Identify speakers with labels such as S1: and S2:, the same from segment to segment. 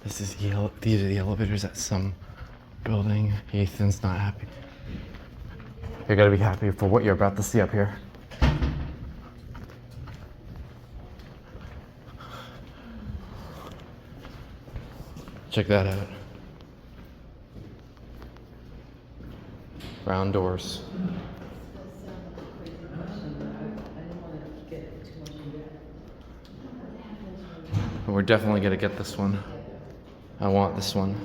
S1: This is these are the elevators at some building. Ethan's not happy. You're gonna be happy for what you're about to see up here. Check that out. Round doors. We're definitely gonna get this one. I want this one.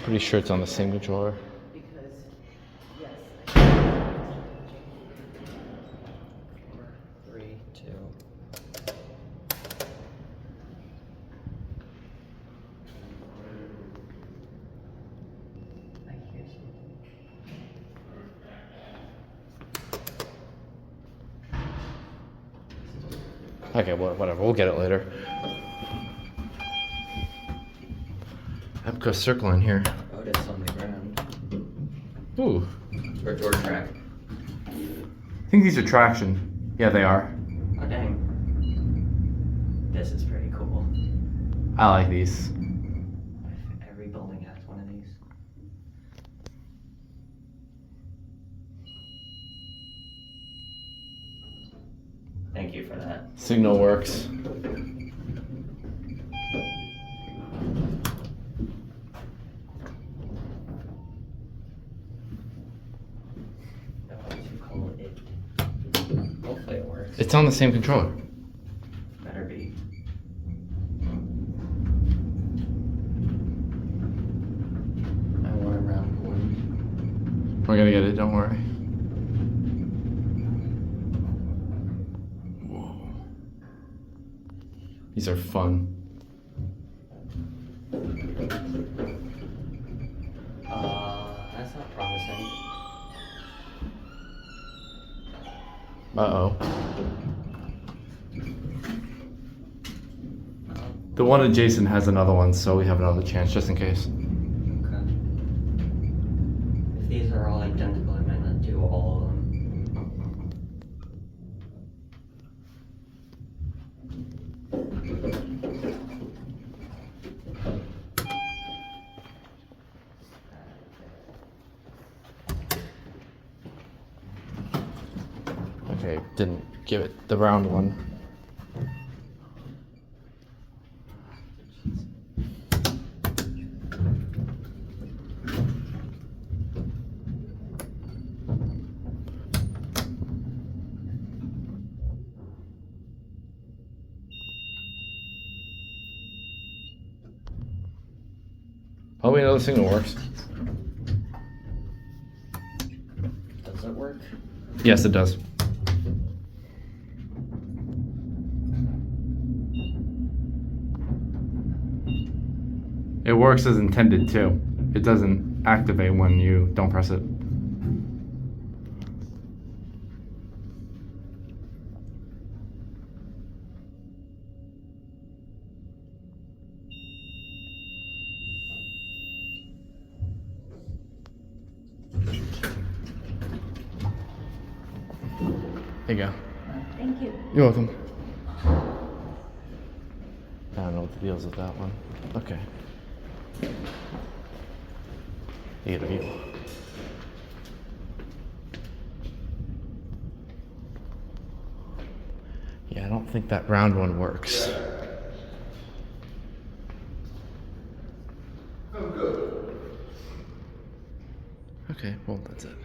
S1: Pretty sure it's on the same controller. Okay, well, whatever. We'll get it later. EPCO CircleLine here.
S2: Otis on the ground.
S1: Ooh.
S2: Or door track.
S1: I think these are traction. Yeah, they are.
S2: Oh, dang. This is pretty cool.
S1: I like these.
S2: Every building has one of these. Thank you for that.
S1: Signal works.
S2: Hopefully it works.
S1: It's on the same controller.
S2: Better be. I want a round one.
S1: We're gonna get it, don't worry. Whoa. These are fun.
S2: That's not promising.
S1: Uh-oh. The one adjacent has another one, so we have another chance, just in case.
S2: Okay. If these are all identical, I might not do all of them.
S1: Okay, didn't give it the round one. Oh, we know the signal works.
S2: Does it work?
S1: Yes, it does. It works as intended too. It doesn't activate when you don't press it. There you go.
S3: Thank you.
S1: You're welcome. I don't know what the deal is with that one. Okay. You get a view. Yeah, I don't think that round one works.
S4: Oh, good.
S1: Okay, well, that's it.